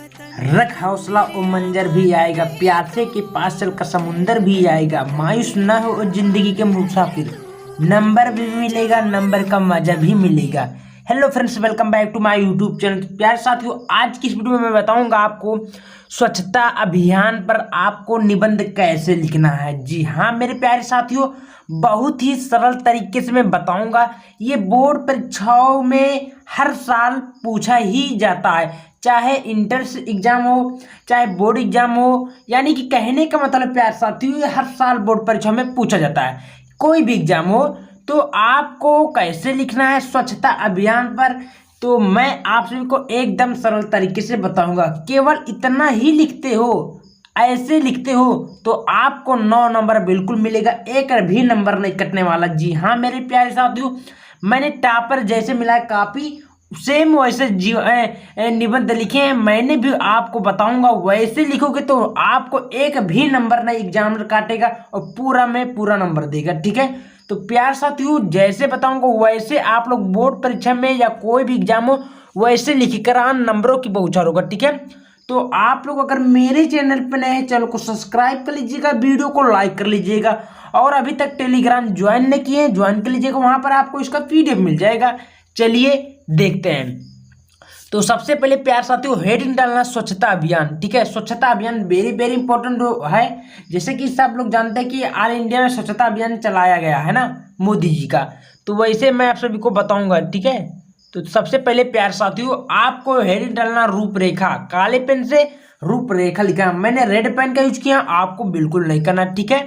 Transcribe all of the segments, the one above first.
रख हौसला ओ मंजर भी आएगा, प्यासे के पास चल कर समुंदर भी आएगा, मायूस ना हो ओ जिंदगी के मुसाफिर, नंबर भी मिलेगा, नंबर का मजा भी मिलेगा। Hello friends, welcome back to my YouTube channel. प्यारे साथियों, आज की इस वीडियो में मैं बताऊंगा आपको स्वच्छता अभियान पर आपको निबंध कैसे लिखना है। जी हाँ मेरे प्यारे साथियों, बहुत ही सरल तरीके से मैं बताऊंगा। ये बोर्ड परीक्षाओं में हर साल पूछा ही जाता है, चाहे इंटर एग्जाम हो चाहे बोर्ड एग्जाम हो। यानी कि कहने का मतलब प्यारे साथियों, ये हर साल बोर्ड परीक्षा में पूछा जाता है, कोई भी एग्जाम हो। तो आपको कैसे लिखना है स्वच्छता अभियान पर, तो मैं आप सभी को एकदम सरल तरीके से बताऊंगा। केवल इतना ही लिखते हो, ऐसे लिखते हो तो आपको 9 नंबर बिल्कुल मिलेगा, एक भी नंबर नहीं कटने वाला। जी हाँ मेरे प्यारे साथियों, मैंने टॉपर जैसे मिला है कापी, सेम वैसे निबंध लिखे हैं। मैंने भी आपको बताऊंगा, वैसे लिखोगे तो आपको एक भी नंबर नहीं एग्जाम काटेगा और पूरा में पूरा नंबर देगा। ठीक है, तो प्यार साथियों जैसे बताऊंगा वैसे आप लोग बोर्ड परीक्षा में या कोई भी एग्जाम हो वैसे लिख कर नंबरों की बौछार होगा। ठीक है, तो आप लोग अगर मेरे चैनल पर नए हैं, चैनल को सब्सक्राइब कर लीजिएगा, वीडियो को लाइक कर लीजिएगा, और अभी तक टेलीग्राम ज्वाइन नहीं किए हैं ज्वाइन कर लीजिएगा, वहां पर आपको इसका पीडीएफ मिल जाएगा। चलिए देखते हैं। तो सबसे पहले प्यार साथियों हेडिंग डालना स्वच्छता अभियान। ठीक है, स्वच्छता अभियान वेरी वेरी इंपॉर्टेंट है। जैसे कि सब लोग जानते हैं कि ऑल इंडिया में स्वच्छता अभियान चलाया गया है ना मोदी जी का, तो वैसे मैं आप सभी को बताऊंगा। ठीक है, तो सबसे पहले प्यार साथियों आपको हेडिंग डालना रूपरेखा। काले पेन से रूपरेखा लिखा, मैंने रेड पेन का यूज किया, आपको बिल्कुल नहीं करना। ठीक है,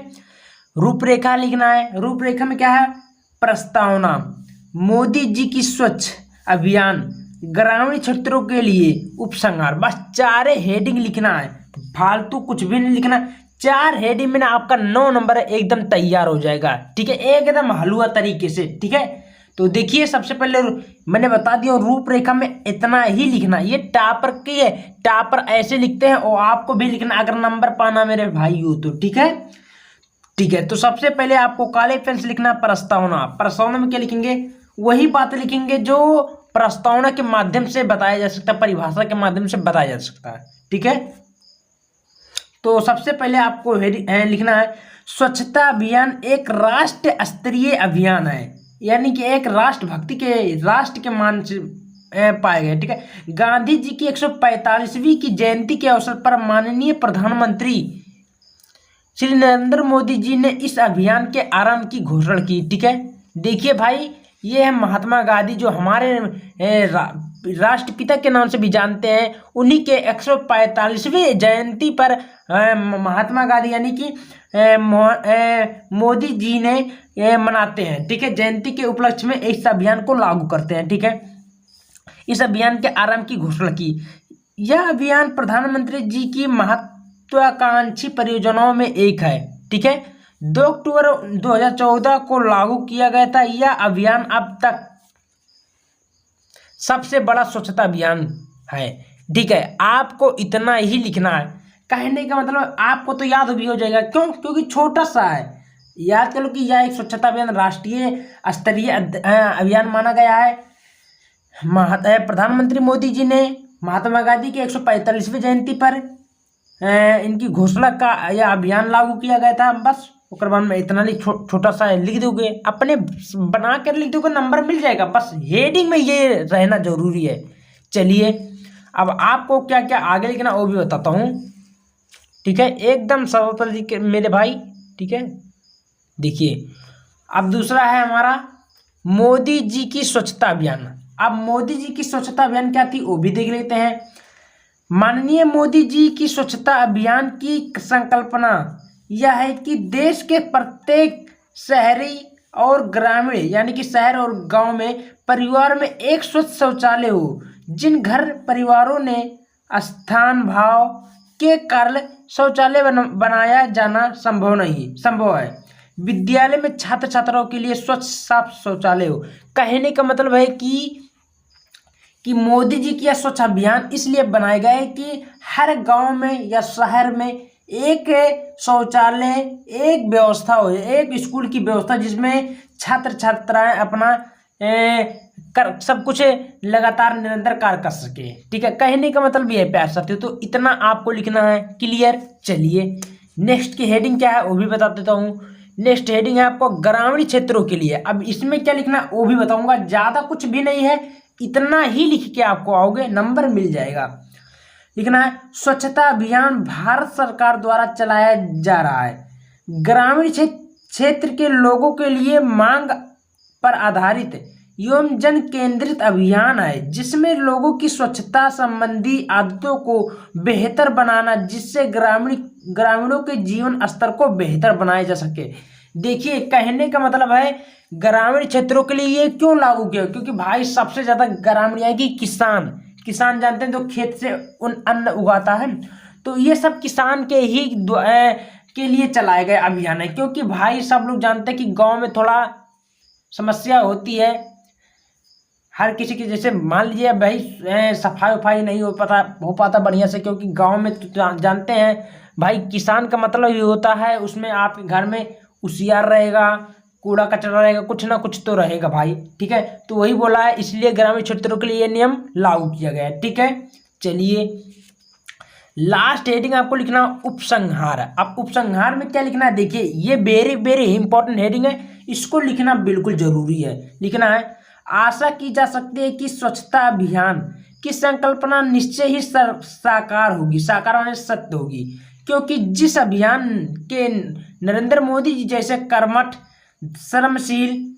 रूपरेखा लिखना है। रूपरेखा में क्या है, प्रस्तावना, मोदी जी की स्वच्छ अभियान, ग्रामीण क्षेत्रों के लिए उपसंहार, बस 4 हेडिंग लिखना है, फालतू कुछ भी नहीं लिखना। 4 हेडिंग में ना आपका 9 नंबर एकदम तैयार हो जाएगा। ठीक है, एकदम हलवा तरीके से। ठीक है, तो देखिए सबसे पहले मैंने बता दिया रूपरेखा में इतना ही लिखना। ये टॉपर की है, टॉपर ऐसे लिखते हैं और आपको भी लिखना अगर नंबर पाना मेरे भाई हो तो। ठीक है, ठीक है, तो सबसे पहले आपको काले पेन से लिखना प्रस्तावना। प्रस्तावना में क्या लिखेंगे, वही बातें लिखेंगे जो प्रस्तावना के माध्यम से बताया जा सकता है, परिभाषा के माध्यम से बताया जा सकता है। ठीक है, तो सबसे पहले आपको लिखना है स्वच्छता अभियान एक राष्ट्र स्तरीय अभियान है, यानी कि एक राष्ट्रभक्ति के राष्ट्र के मान से पाए गए। ठीक है, गांधी जी की 145वीं की जयंती के अवसर पर माननीय प्रधानमंत्री श्री नरेंद्र मोदी जी ने इस अभियान के आरंभ की घोषणा की। ठीक है, देखिए भाई, ये है महात्मा गांधी, जो हमारे राष्ट्रपिता के नाम से भी जानते हैं। उन्हीं के 145वीं जयंती पर महात्मा गांधी यानी कि मोदी जी ने मनाते हैं। ठीक है, जयंती के उपलक्ष्य में इस अभियान को लागू करते हैं। ठीक है, इस अभियान के आरंभ की घोषणा की। यह अभियान प्रधानमंत्री जी की महत्वाकांक्षी परियोजनाओं में एक है। ठीक है, 2 अक्टूबर 2014 को लागू किया गया था। यह अभियान अब तक सबसे बड़ा स्वच्छता अभियान है। ठीक है, आपको इतना ही लिखना है। कहने का मतलब आपको तो याद भी हो जाएगा, क्यों, क्योंकि छोटा सा है। याद करो कि यह एक स्वच्छता अभियान राष्ट्रीय स्तरीय अभियान माना गया है। प्रधानमंत्री मोदी जी ने महात्मा गांधी की 145वीं जयंती पर इनकी घोषणा का यह अभियान लागू किया गया था। बस उसके बाद में इतना छोटा सा लिख दोगे, अपने बना कर लिख दोगे, नंबर मिल जाएगा। बस हेडिंग में ये रहना जरूरी है। चलिए अब आपको क्या क्या आगे लिखना वो भी बताता हूँ। ठीक है, एकदम सरल तरीके मेरे भाई। ठीक है, देखिए अब दूसरा है हमारा मोदी जी की स्वच्छता अभियान। अब मोदी जी की स्वच्छता अभियान क्या थी वो भी देख लेते हैं। माननीय मोदी जी की स्वच्छता अभियान की संकल्पना यह है कि देश के प्रत्येक शहरी और ग्रामीण यानी कि शहर और गांव में परिवार में एक स्वच्छ शौचालय हो। जिन घर परिवारों ने स्थान भाव के कारण शौचालय बनाया जाना संभव है, विद्यालय में छात्र छात्राओं के लिए स्वच्छ साफ शौचालय हो। कहने का मतलब है कि मोदी जी की यह स्वच्छ अभियान इसलिए बनाया गया है कि हर गांव में या शहर में एक शौचालय, एक व्यवस्था हो, एक स्कूल की व्यवस्था जिसमें छात्र छात्राएं अपना कर सब कुछ लगातार निरंतर कार्य कर सके। ठीक है, कहने का मतलब ये है प्यारे साथियों, तो इतना आपको लिखना है। क्लियर। चलिए नेक्स्ट की हेडिंग क्या है वो भी बता देता हूँ। नेक्स्ट हेडिंग है आपको ग्रामीण क्षेत्रों के लिए। अब इसमें क्या लिखना है वो भी बताऊंगा, ज्यादा कुछ भी नहीं है, इतना ही लिख के आपको आओगे नंबर मिल जाएगा। लिखना है स्वच्छता अभियान भारत सरकार द्वारा चलाया जा रहा है, ग्रामीण क्षेत्र के लोगों के लिए मांग पर आधारित एवं जन केंद्रित अभियान है, जिसमें लोगों की स्वच्छता संबंधी आदतों को बेहतर बनाना, जिससे ग्रामीणों के जीवन स्तर को बेहतर बनाया जा सके। देखिए कहने का मतलब है ग्रामीण क्षेत्रों के लिए ये क्यों लागू किया, क्योंकि भाई सबसे ज्यादा ग्रामीण आएगी किसान जानते हैं जो खेत से अन्न उगाता है, तो ये सब किसान के ही के लिए चलाए गए अभियान है। क्योंकि भाई सब लोग जानते हैं कि गांव में थोड़ा समस्या होती है हर किसी की, जैसे मान लीजिए भाई सफाई वफाई नहीं हो पाता बढ़िया से, क्योंकि गांव में तो जानते हैं भाई किसान का मतलब ये होता है उसमें आपके घर में उसियार रहेगा, कूड़ा कचरा रहेगा, कुछ ना कुछ तो रहेगा भाई। ठीक है, तो वही बोला है, इसलिए ग्रामीण क्षेत्रों के लिए ये नियम लागू किया गया है। ठीक है, चलिए लास्ट हेडिंग आपको लिखना उपसंहार। अब उपसंहार में क्या लिखना है, देखिए ये वेरी वेरी इंपॉर्टेंट हेडिंग है, इसको लिखना बिल्कुल जरूरी है। लिखना है आशा की जा सकती है कि स्वच्छता अभियान की संकल्पना निश्चय ही साकार होगी, साकार होने सत्य होगी, क्योंकि जिस अभियान के नरेंद्र मोदी जी जैसे कर्मठ, श्रमशील,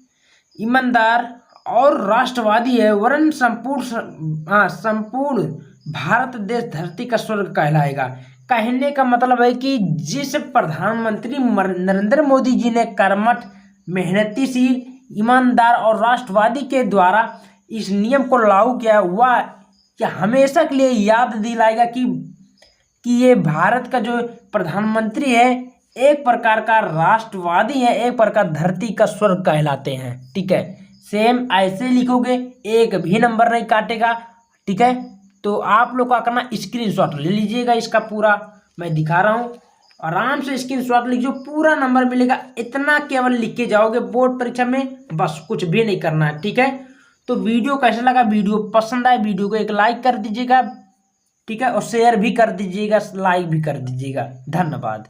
ईमानदार और राष्ट्रवादी है, वरन संपूर्ण भारत देश धरती का स्वर्ग कहलाएगा। कहने का मतलब है कि जिस प्रधानमंत्री नरेंद्र मोदी जी ने कर्मठ, मेहनतीशील, ईमानदार और राष्ट्रवादी के द्वारा इस नियम को लागू किया, वह क्या हमेशा के लिए याद दिलाएगा कि ये भारत का जो प्रधानमंत्री है एक प्रकार का राष्ट्रवादी है, एक प्रकार धरती का स्वर्ग कहलाते हैं। ठीक है, सेम ऐसे लिखोगे एक भी नंबर नहीं काटेगा। ठीक है, तो आप लोग का करना स्क्रीनशॉट ले लीजिएगा, इसका पूरा मैं दिखा रहा हूँ, आराम से स्क्रीनशॉट लीजिए, पूरा नंबर मिलेगा। इतना केवल लिख के जाओगे बोर्ड परीक्षा में, बस कुछ भी नहीं करना है। ठीक है, तो वीडियो कैसा लगा, वीडियो पसंद आए वीडियो को एक लाइक कर दीजिएगा। ठीक है, और शेयर भी कर दीजिएगा, लाइक भी कर दीजिएगा। धन्यवाद।